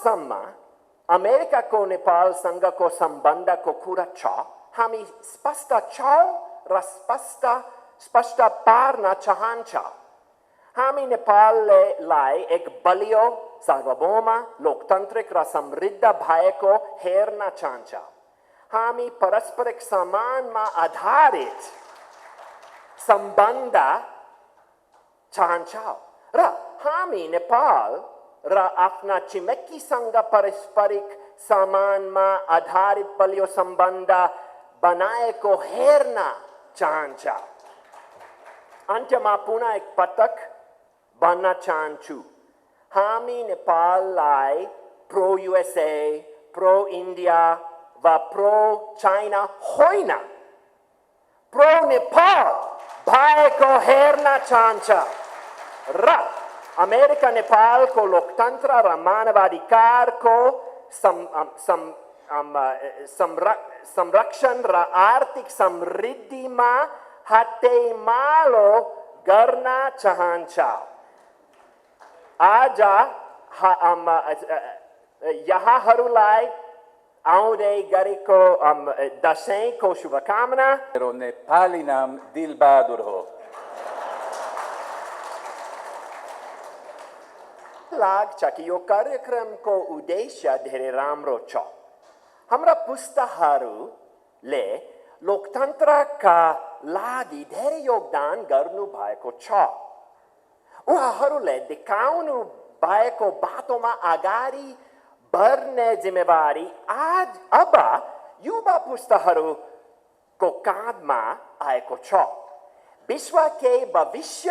जहाँसम्म अमेरिकाको नेपालसँगको सम्बन्धको कुरा छ, हामी स्पष्ट छौँ र स्पष्ट पार्न चाहन्छौँ। हामी नेपाललाई एक बलियो, सार्वभौम, लोकतान्त्रिक र समृद्ध भएको हेर्न चाहन्छौँ। हामी पारस्परिक सम्मानमा आधारित सम्बन्ध चाहन्छौँ र हामी नेपाल र आफ्ना छिमेकीसँग पारस्परिक सम्मानमा आधारित बलियो सम्बन्ध बनाएको हेर्न चाहन्छौँ। अन्त्यमा पुनः एक पटक भन्न चाहन्छु, हामी नेपाललाई प्रो युएसए, प्रो इन्डिया वा प्रो चाइना होइन, प्रो नेपाल भएको हेर्न चाहन्छौँ र अमेरिका नेपालको लोकतन्त्र र मानवाधिकारको संरक्षण र आर्थिक समृद्धिमा हातेमालो गर्न चाहन्छौँ। आज यहाँहरूलाई आउँदै गरेको दशैंको शुभकामना। मेरो नेपाली नाम दिलबहादुर हो। लाग्छ कि यो कार्यक्रमको उद्देश्य धेरै राम्रो छ। हाम्रा पुस्ताहरूले लोकतन्त्रका लागि धेरै योगदान गर्नु भएको छ। उहाँहरूले देखाउनु भएको बाटोमा अगाडि बढ्ने जिम्मेवारी अब युवा पुस्ताहरूको काँधमा आएको छ। विश्वकै भविष्य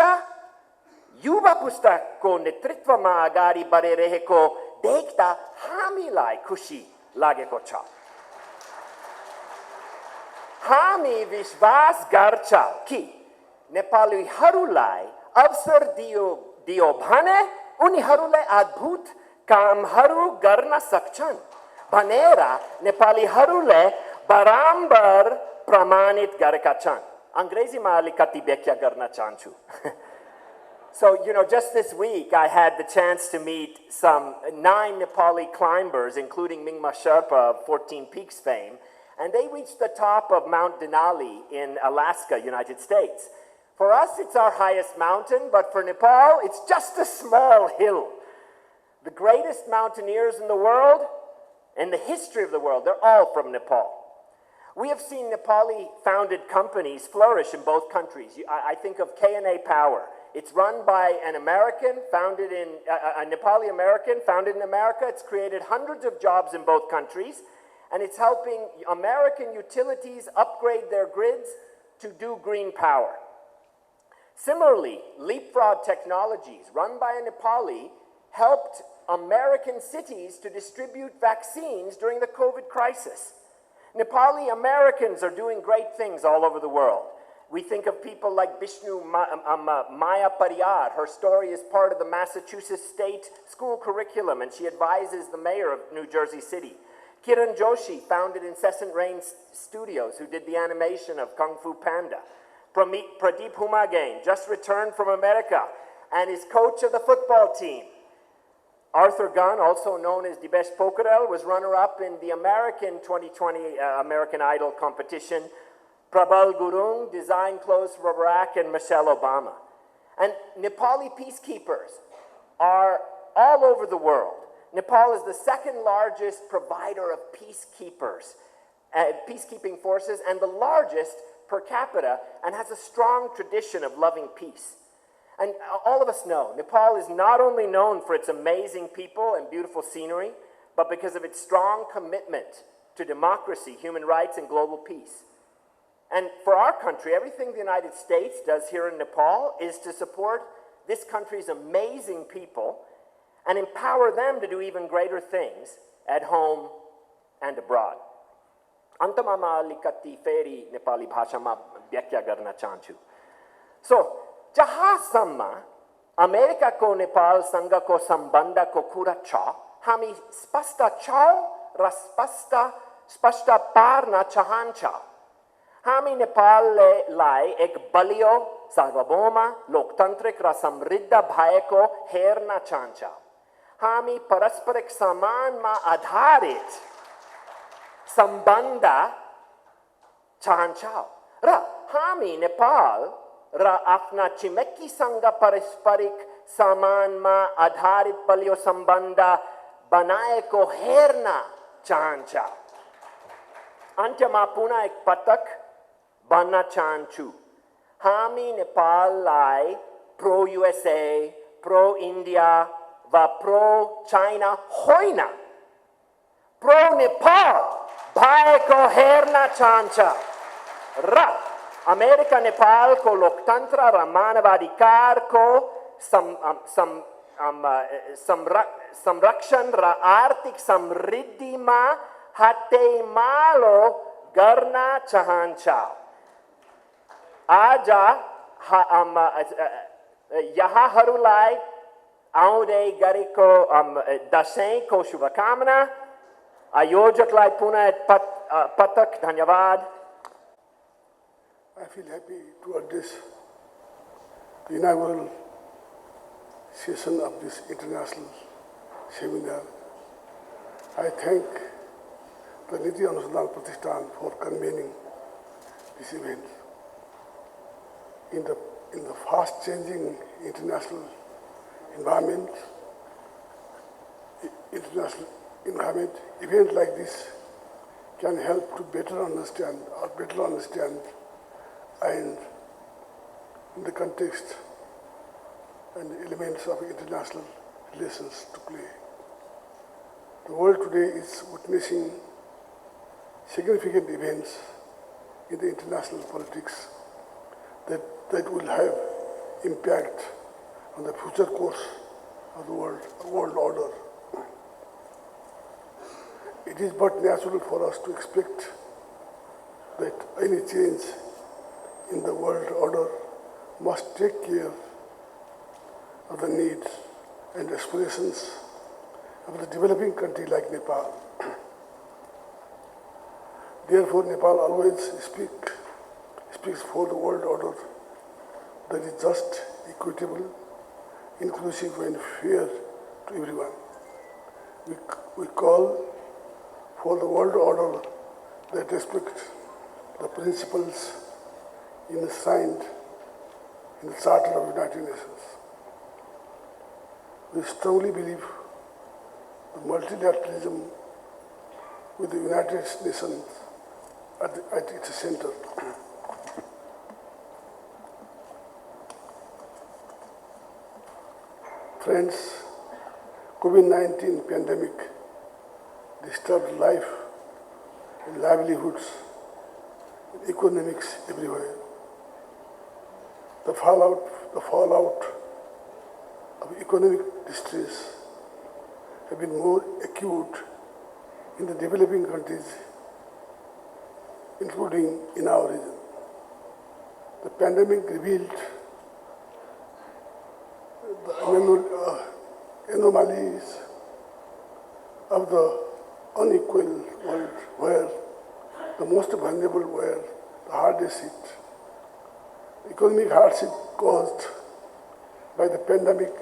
युवा पुस्ताको नेतृत्वमा अगाडि बढिरहेको देख्दा हामीलाई खुसी लागेको छ। हामी विश्वास गर्छौँ कि नेपालीहरूलाई अवसर दियो भने उनीहरूले अद्भुत कामहरू गर्न सक्छन् भनेर नेपालीहरूले बारम्बार प्रमाणित गरेका छन्। अंग्रेजीमा अलिकति व्याख्या गर्न चाहन्छु। So, just this week I had the chance to meet some 9 Nepali climbers, including Mingma Sherpa of 14 Peaks fame, and they reached the top of Mount Denali in Alaska, United States. For us, it's our highest mountain, but for Nepal, it's just a small hill. The greatest mountaineers in the world, in the history of the world, they're all from Nepal. We have seen Nepali-founded companies flourish in both countries. I think of K&A Power. It's run by an American, a Nepali American, founded in America. It's created hundreds of jobs in both countries, and it's helping American utilities upgrade their grids to do green power. Similarly, Leapfrog Technologies, run by a Nepali, helped American cities to distribute vaccines during the COVID crisis. Nepali Americans are doing great things all over the world. We think of people like Vishnu Maya Pariyar. Her story is part of the Massachusetts State School curriculum, and she advises the mayor of New Jersey City. Kiran Joshi founded Incessant Rain Studios, who did the animation of Kung Fu Panda. Pradeep Humagain just returned from America and is coach of the football team. Arthur Gunn, also known as Dibesh Pokarel, was runner-up in the American 2020 American Idol competition. Prabal Gurung designed clothes for Barack and Michelle Obama. And Nepali peacekeepers are all over the world. Nepal is the second largest provider of peacekeeping forces, and the largest per capita, and has a strong tradition of loving peace. And all of us know, Nepal is not only known for its amazing people and beautiful scenery, but because of its strong commitment to democracy, human rights, and global peace. And for our country, everything the United States does here in Nepal is to support this country's amazing people and empower them to do even greater things at home and abroad. अन्तमा म अलिकति फेरि नेपाली भाषामा व्याख्या गर्न चाहन्छु। जहाँसम्म अमेरिकाको नेपालसँगको सम्बन्धको कुरा छ, हामी स्पष्ट छौँ र स्पष्ट पार्न चाहन्छौँ। हामी नेपाललाई एक बलियो, सार्वभौम, लोकतान्त्रिक र समृद्ध भएको हेर्न चाहन्छौँ। हामी पारस्परिक सम्मानमा आधारित सम्बन्ध चाहन्छौँ र हामी नेपाल र आफ्ना छिमेकीसँग पारस्परिक सम्मानमा आधारित बलियो सम्बन्ध बनाएको हेर्न चाहन्छौँ। अन्त्यमा पुनः एक पटक भन्न चाहन्छु, हामी नेपाललाई प्रो USA, प्रो इन्डिया वा प्रो चाइना होइन, प्रो नेपाल भएको हेर्न चाहन्छ र अमेरिका नेपालको लोकतन्त्र र मानवाधिकारको संरक्षण र आर्थिक समृद्धिमा हातेमालो गर्न चाहन्छ। आज यहाँहरूलाई आउँदै गरेको दशैंको शुभकामना। आयोजकलाई पुनः पटक धन्यवाद। I feel happy to address the inaugural session of this international seminar. I thank the Niti Anusandhan Pratishthan for convening this event. In the fast-changing international environment, events like this can help to better understand and in the context and the elements of international relations to play. The world today is witnessing significant events in the international politics that will have impact on the future course of the world order. It is but natural for us to expect that any change in the world order must take care of the needs and aspirations of the developing country like Nepal. Therefore, Nepal always speaks for the world order that is just, equitable, inclusive and fair to everyone. We call for the world order that respects the principles enshrined in the Charter of the United Nations. We strongly believe the multilateralism with the United Nations at its center. Friends, COVID-19 pandemic disturbed life and livelihoods and economics everywhere. The fallout of economic distress have been more acute in the developing countries, including in our region. The pandemic revealed the anomalies of the unequal world where the most vulnerable were the hardest hit. Economic hardship caused by the pandemic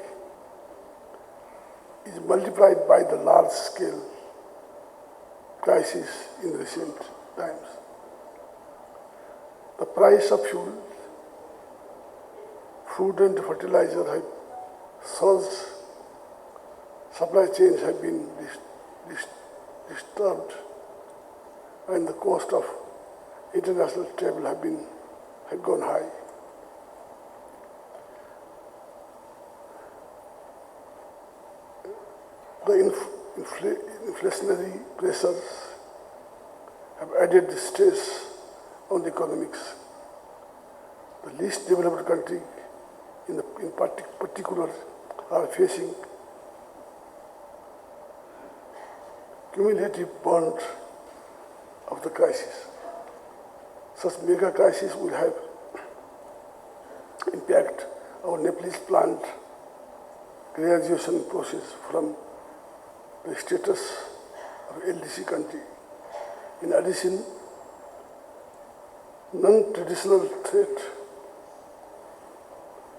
is multiplied by the large-scale crisis in recent times. The price of fuel, food and fertilizer have surged, supply chains have been disturbed, and the cost of international travel have gone high. The inflationary pressures have added stress on the economics. The least developed countries in particular are facing cumulative burden of the crisis. Such mega crisis will have impact our Nepalese planned graduation process from the status of LDC country. In addition, non-traditional threats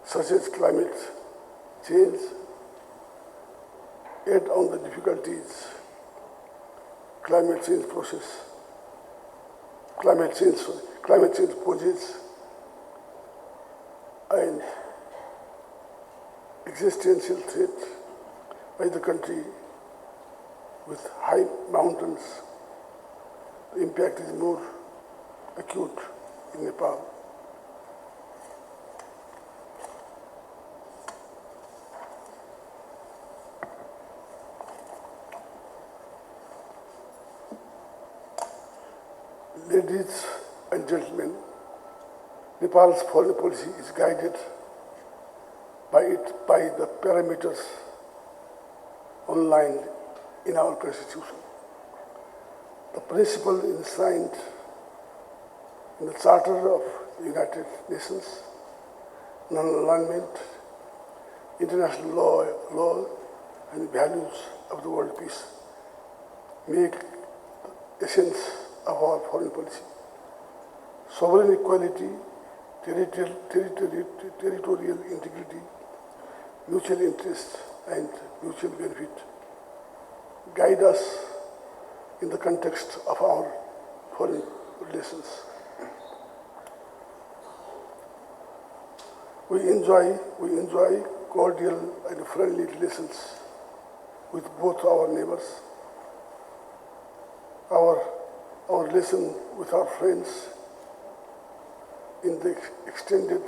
such as climate change, add on the difficulties climate change poses and existential threat by the country with high mountains. The impact is more acute in Nepal. Ladies and gentlemen, Nepal's foreign policy is guided by the parameters outlined in our constitution. The principle enshrined in the Charter of the United Nations, non-alignment, international law and values of the world peace make the essence of our foreign policy. Sovereign equality, territorial integrity, mutual interest and mutual benefit guide us in the context of our foreign relations. We enjoy cordial and friendly relations with both our neighbors. Our relation with our friends in the extended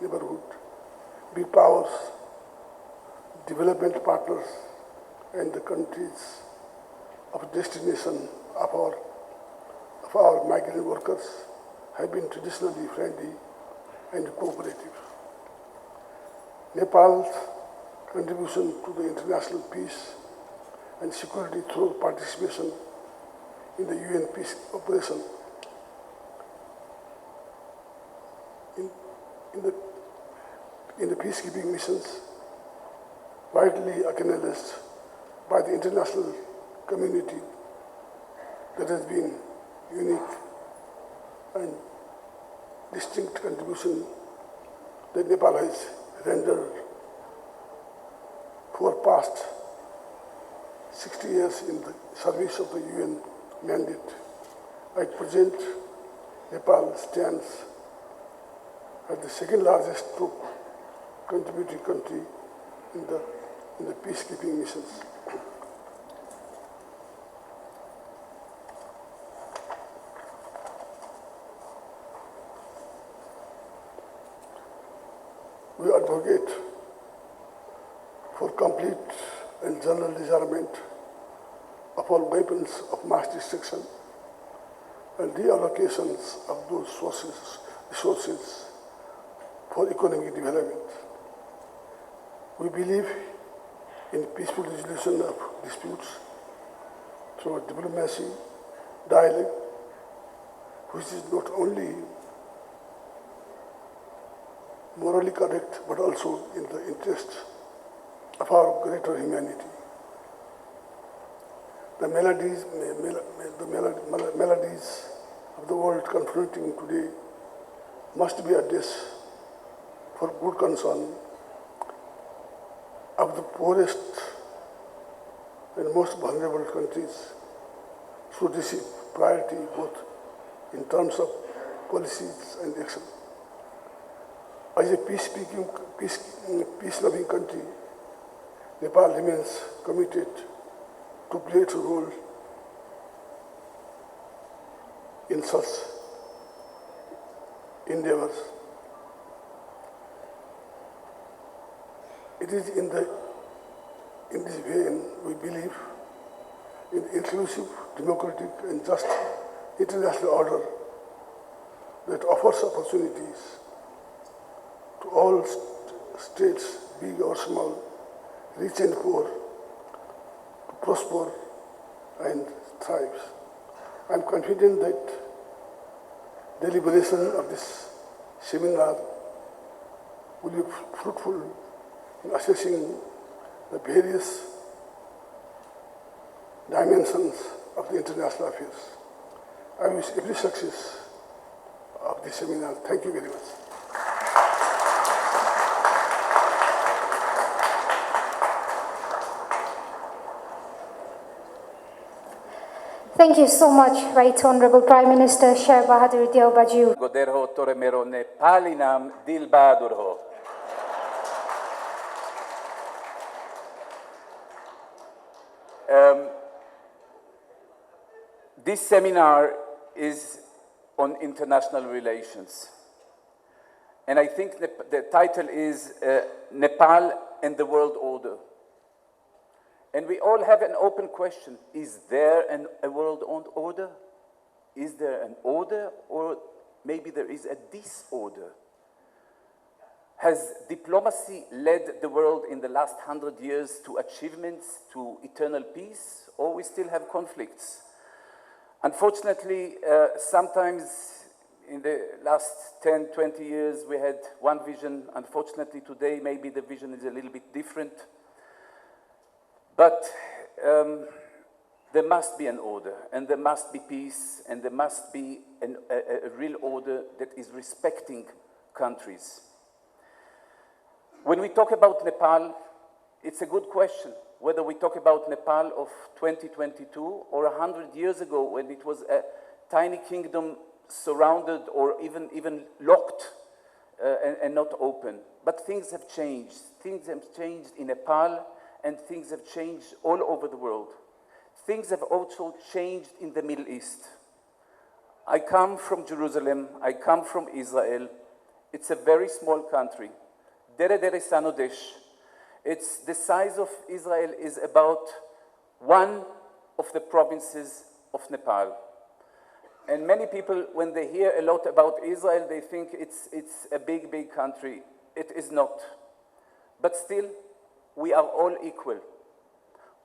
neighborhood, big powers, development partners, and the countries of destination of our migrant workers have been traditionally friendly and cooperative. Nepal's contribution to the international peace and security through participation in the UN peace operation in the peacekeeping missions, widely acknowledged by the international community, that has been unique and distinct contribution that Nepal has rendered for past 60 years in the service of the UN mandate. At present, Nepal stands as the second largest troop contributing country in the peacekeeping missions. We advocate for complete and general disarmament of all weapons of mass destruction and reallocations of those resources for economic development. We believe in peaceful resolution of disputes through diplomacy, dialogue, which is not only morally correct but also in the interest of our greater humanity. The melodies of the world confronting today must be addressed for good concern of the poorest and most vulnerable countries should receive priority both in terms of policies and action. As a peace-loving country, Nepal remains committed to play its role in such endeavors. It is in this vein we believe in inclusive, democratic and just international order that offers opportunities to all states, big or small, rich and poor, to prosper and thrive. I am confident that deliberation of this seminar will be fruitful in assessing the various dimensions of the international affairs. I wish every success of this seminar. Thank you very much. Thank you so much, Right Honorable Prime Minister Sher Bahadur Deobaju. Goderho toremero Nepalinam dilbadurho. This seminar is on international relations. And I think the title is Nepal and the World Order. And we all have an open question. Is there a world order? Is there an order, or maybe there is a disorder? Has diplomacy led the world in the last 100 years to achievements, to eternal peace, or we still have conflicts? Unfortunately, sometimes in the last 10, 20 years, we had one vision. Unfortunately, today, maybe the vision is a little bit different. But there must be an order, and there must be peace, and there must be a real order that is respecting countries. When we talk about Nepal, it's a good question whether we talk about Nepal of 2022 or 100 years ago when it was a tiny kingdom surrounded or even locked and not open. But things have changed. Things have changed in Nepal, and things have changed all over the world. Things have also changed in the Middle East. I come from Jerusalem. I come from Israel. It's a very small country. Dere Sanodesh. It's the size of Israel is about one of the provinces of Nepal. And many people, when they hear a lot about Israel, they think it's a big, big country. It is not. But still, we are all equal.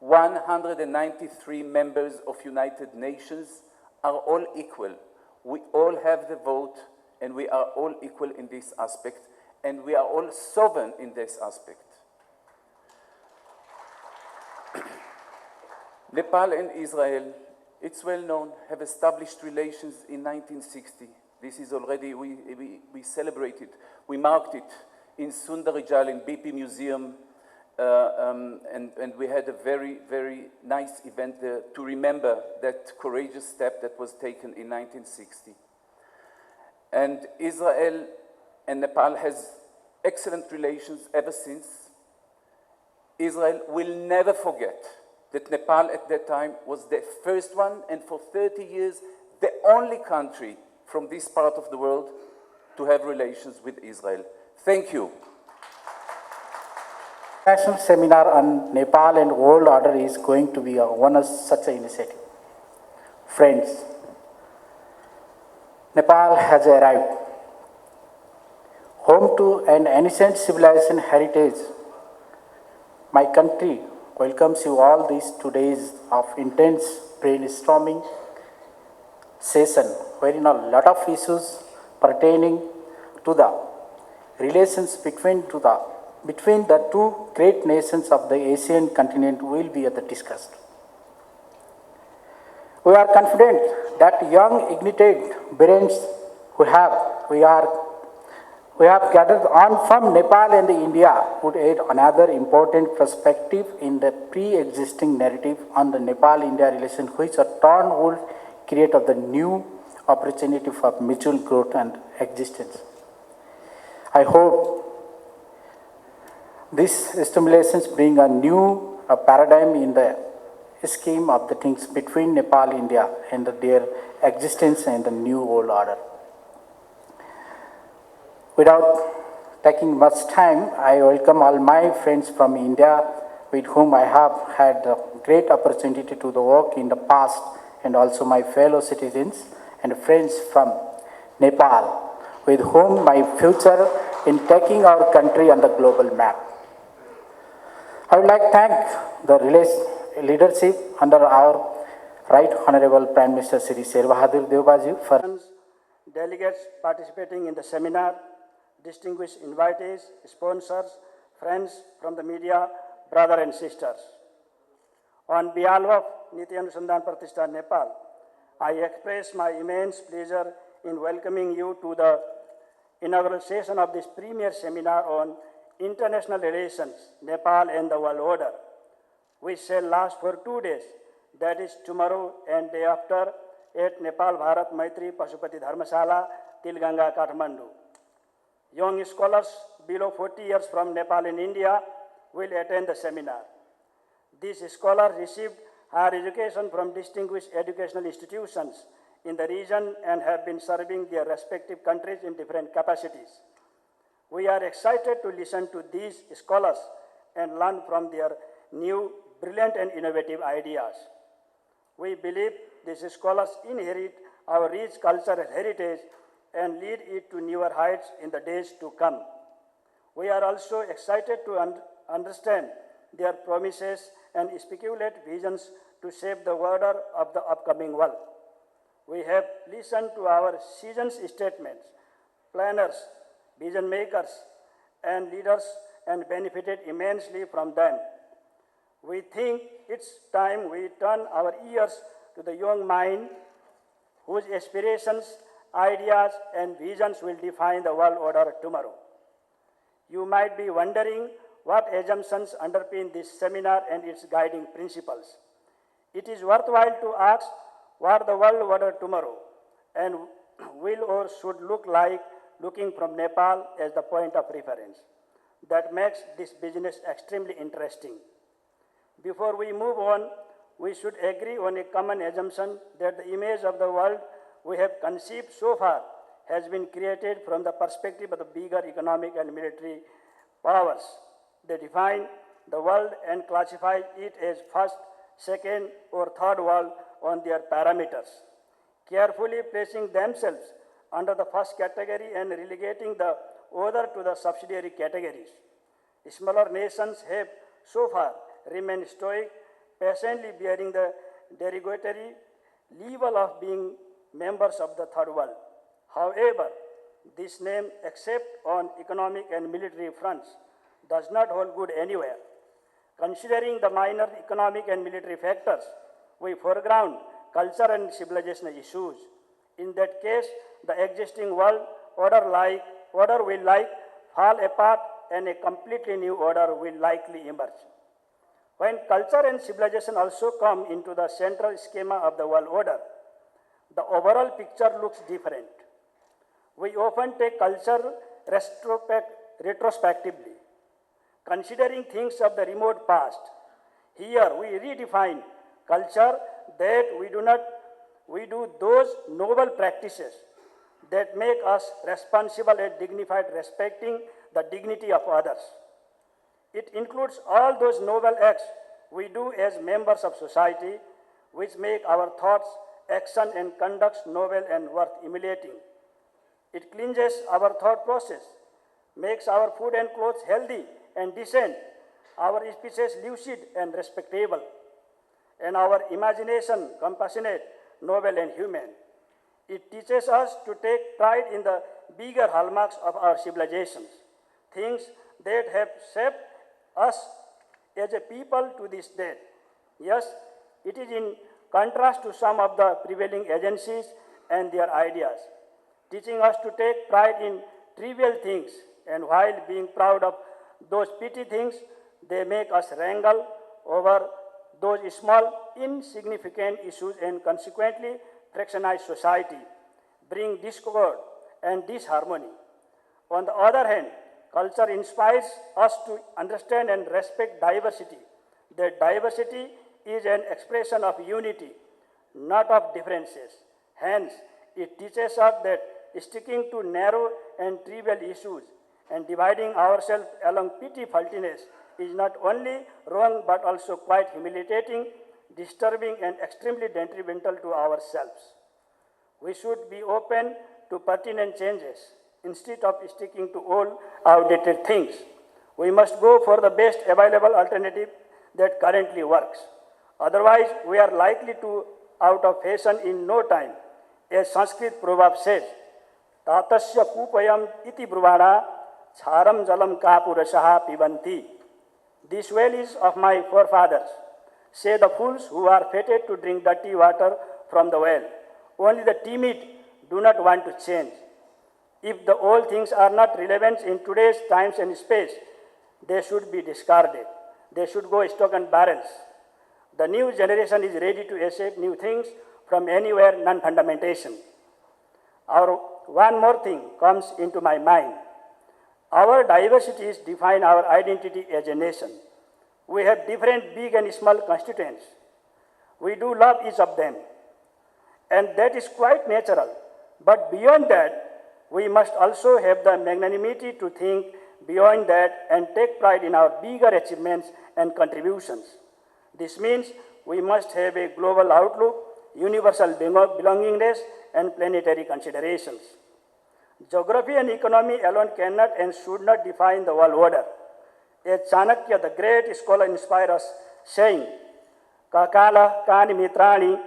193 members of United Nations are all equal. We all have the vote, and we are all equal in this aspect, and we are all sovereign in this aspect. Nepal and Israel, it's well known, have established relations in 1960. This is already, we celebrated, we marked it in Sundarijal in BP Museum, and we had a very, very nice event there to remember that courageous step that was taken in 1960. And Israel and Nepal has excellent relations ever since. Israel will never forget that Nepal at that time was the first one, and for 30 years, the only country from this part of the world to have relations with Israel. Thank you. National Seminar on Nepal and World Order is going to be one of such an initiative. Friends, Nepal has arrived. Home to an ancient civilization heritage, my country welcomes you all these 2 days of intense brainstorming session, wherein a lot of issues pertaining to the relations between the two great nations of the Asian continent will be discussed. We are confident that young ignited brains we have gathered on from Nepal and India would add another important perspective in the pre-existing narrative on the Nepal-India relation, which a turn would create of the new opportunity for mutual growth and existence. I hope these stimulations bring a new paradigm in the scheme of the things between Nepal, India, and their existence and the new world order. Without taking much time, I welcome all my friends from India with whom I have had the great opportunity to work in the past, and also my fellow citizens and friends from Nepal with whom my future in taking our country on the global map. I would like to thank the leadership under our Right Honorable Prime Minister Shri Sher Bahadur Deobaju for delegates participating in the seminar, distinguished invitees, sponsors, friends from the media, brothers and sisters. On behalf of Niti Anusandhan Pratishthan Nepal, I express my immense pleasure in welcoming you to the inaugural session of this premier seminar on international relations, Nepal and the world order, which shall last for 2 days, that is tomorrow and day after at Nepal Bharat Maitri Pashupati Dharmasala, Tilganga, Kathmandu. Young scholars below 40 years from Nepal and India will attend the seminar. These scholars received higher education from distinguished educational institutions in the region and have been serving their respective countries in different capacities. We are excited to listen to these scholars and learn from their new, brilliant and innovative ideas. We believe these scholars inherit our rich cultural heritage and lead it to newer heights in the days to come. We are also excited to understand their promises and speculate visions to shape the order of the upcoming world. We have listened to our seasoned statements, planners, vision makers, and leaders and benefited immensely from them. We think it's time we turn our ears to the young mind whose aspirations, ideas, and visions will define the world order tomorrow. You might be wondering what assumptions underpin this seminar and its guiding principles. It is worthwhile to ask what the world order tomorrow and will or should look like, looking from Nepal as the point of reference. That makes this business extremely interesting. Before we move on, we should agree on a common assumption that the image of the world we have conceived so far has been created from the perspective of the bigger economic and military powers. They define the world and classify it as first, second, or third world on their parameters, carefully placing themselves under the first category and relegating the other to the subsidiary categories. Smaller nations have so far remained stoic, patiently bearing the derogatory label of being members of the third world. However, this name, except on economic and military fronts, does not hold good anywhere. Considering the minor economic and military factors, we foreground culture and civilizational issues. In that case, the existing world order will fall apart and a completely new order will likely emerge. When culture and civilization also come into the central schema of the world order, the overall picture looks different. We often take culture retrospectively, considering things of the remote past. Here we redefine culture that we do those noble practices that make us responsible and dignified, respecting the dignity of others. It includes all those noble acts we do as members of society, which make our thoughts, action, and conducts noble and worth emulating. It cleanses our thought process, makes our food and clothes healthy and decent, our species lucid and respectable, and our imagination compassionate, noble, and human. It teaches us to take pride in the bigger hallmarks of our civilizations, things that have shaped us as a people to this day. Yes, it is in contrast to some of the prevailing agencies and their ideas, teaching us to take pride in trivial things, and while being proud of those petty things, they make us wrangle over those small, insignificant issues and consequently fractionize society, bring discord and disharmony. On the other hand, culture inspires us to understand and respect diversity. That diversity is an expression of unity, not of differences. Hence, it teaches us that sticking to narrow and trivial issues and dividing ourselves along petty faultiness is not only wrong but also quite humiliating, disturbing, and extremely detrimental to ourselves. We should be open to pertinent changes instead of sticking to old, outdated things. We must go for the best available alternative that currently works. Otherwise, we are likely to out of fashion in no time. As Sanskrit proverb says, Tatasya kupayam iti bruvana charam jalam kapurasaha pibanti. This well is of my forefathers, say the fools who are fated to drink dirty water from the well. Only the timid do not want to change. If the old things are not relevant in today's times and space, they should be discarded. They should go stock and barrels. The new generation is ready to accept new things from anywhere, non-fundamentation. One more thing comes into my mind. Our diversities define our identity as a nation. We have different big and small constituents. We do love each of them, and that is quite natural. But beyond that, we must also have the magnanimity to think beyond that and take pride in our bigger achievements and contributions. This means we must have a global outlook, universal belongingness, and planetary considerations. Geography and economy alone cannot and should not define the world order. As Chanakya, the great scholar, inspires us, saying, Kakala kani mitrani,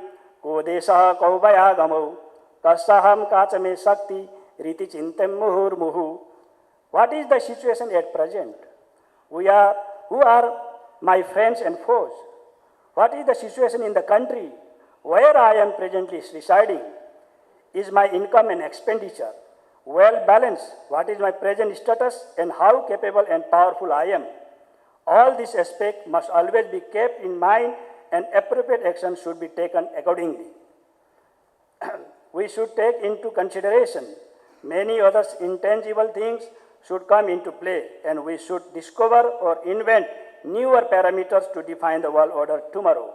ko desha kaubaya gamau, kasaham kachame sakti, riti chintem muhur muhu. What is the situation at present? Who are my friends and foes? What is the situation in the country where I am presently residing? Is my income and expenditure well balanced? What is my present status and how capable and powerful I am? All these aspects must always be kept in mind and appropriate action should be taken accordingly. We should take into consideration many other intangible things should come into play, and we should discover or invent newer parameters to define the world order tomorrow.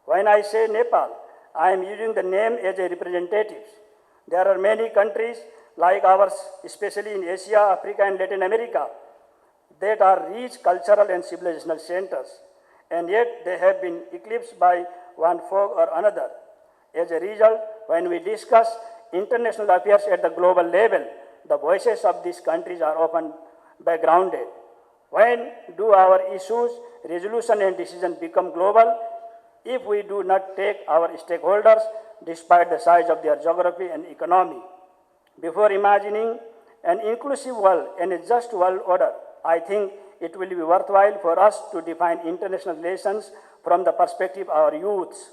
When I say Nepal, I am using the name as a representative. There are many countries like ours, especially in Asia, Africa, and Latin America, that are rich cultural and civilizational centers, and yet they have been eclipsed by one fog or another. As a result, when we discuss international affairs at the global level, the voices of these countries are often backgrounded. When do our issues, resolution, and decision become global? If we do not take our stakeholders, despite the size of their geography and economy. Before imagining an inclusive world and a just world order, I think it will be worthwhile for us to define international relations from the perspective of our youths.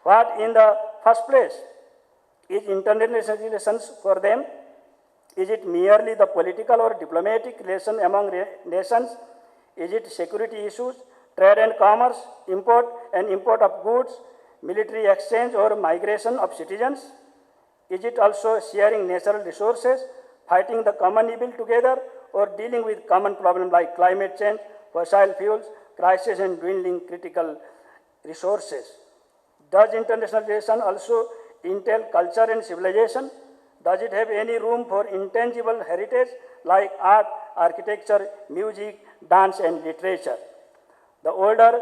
What in the first place is international relations for them? Is it merely the political or diplomatic relation among nations? Is it security issues, trade and commerce, import of goods, military exchange or migration of citizens? Is it also sharing natural resources, fighting the common evil together, or dealing with common problems like climate change, fossil fuels, crisis and dwindling critical resources? Does international relation also entail culture and civilization? Does it have any room for intangible heritage like art, architecture, music, dance and literature? The older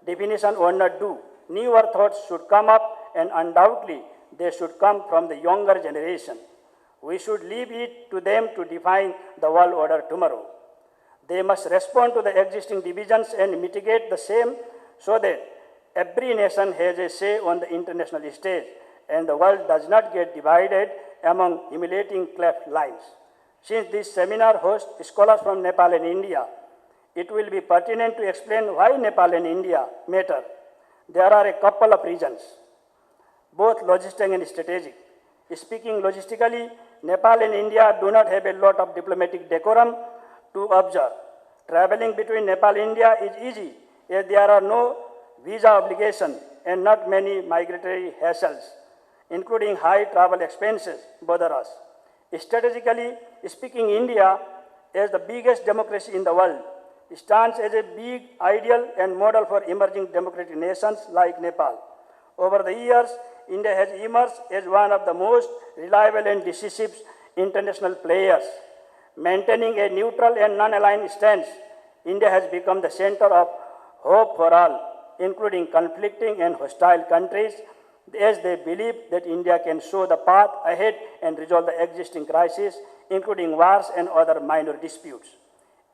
definition would not do. Newer thoughts should come up, and undoubtedly they should come from the younger generation. We should leave it to them to define the world order tomorrow. They must respond to the existing divisions and mitigate the same so that every nation has a say on the international stage and the world does not get divided among humiliating cleft lines. Since this seminar hosts scholars from Nepal and India, it will be pertinent to explain why Nepal and India matter. There are a couple of reasons, both logistic and strategic. Speaking logistically, Nepal and India do not have a lot of diplomatic decorum to observe. Traveling between Nepal and India is easy, as there are no visa obligations and not many migratory hassles, including high travel expenses, bother us. Strategically speaking, India, as the biggest democracy in the world, stands as a big ideal and model for emerging democratic nations like Nepal. Over the years, India has emerged as one of the most reliable and decisive international players. Maintaining a neutral and non-aligned stance, India has become the center of hope for all, including conflicting and hostile countries, as they believe that India can show the path ahead and resolve the existing crises, including wars and other minor disputes.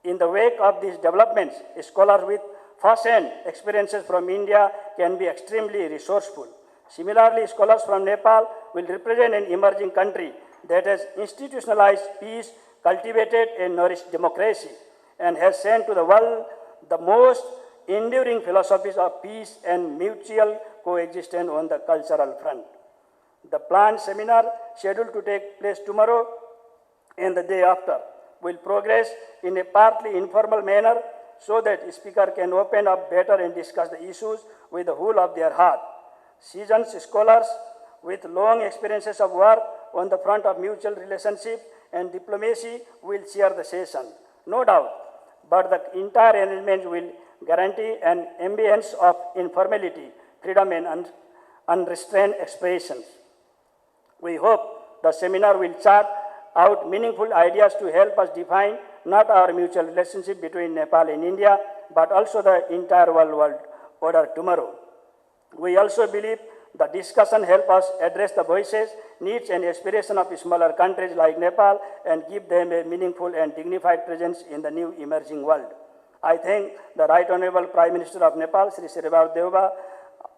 In the wake of these developments, scholars with first-hand experiences from India can be extremely resourceful. Similarly, scholars from Nepal will represent an emerging country that has institutionalized peace, cultivated and nourished democracy, and has sent to the world the most enduring philosophies of peace and mutual coexistence on the cultural front. The planned seminar, scheduled to take place tomorrow and the day after, will progress in a partly informal manner so that speaker can open up better and discuss the issues with the whole of their heart. Seasoned scholars with long experiences of work on the front of mutual relationships and diplomacy will chair the session, no doubt, but the entire arrangement will guarantee an ambience of informality, freedom and unrestrained expressions. We hope the seminar will chart out meaningful ideas to help us define not our mutual relationship between Nepal and India, but also the entire world order tomorrow. We also believe the discussion help us address the voices, needs and aspirations of smaller countries like Nepal and give them a meaningful and dignified presence in the new emerging world. I thank the Right Honorable Prime Minister of Nepal, Sri Sheribhav Deuba,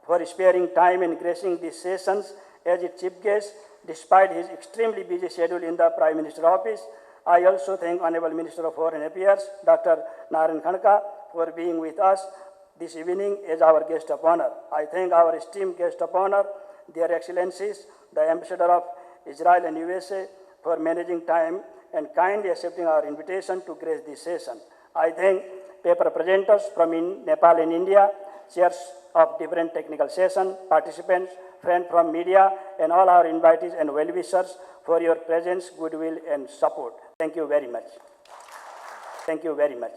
for sparing time and gracing these sessions as its chief guest, despite his extremely busy schedule in the Prime Minister's office. I also thank Honorable Minister of Foreign Affairs, Dr. Naren Khanka, for being with us this evening as our guest of honor. I thank our esteemed guest of honor, their excellencies, the Ambassador of Israel and USA, for managing time and kindly accepting our invitation to grace this session. I thank paper presenters from Nepal and India, chairs of different technical sessions, participants, friends from media, and all our invitees and well-wishers for your presence, goodwill, and support. Thank you very much. Thank you very much.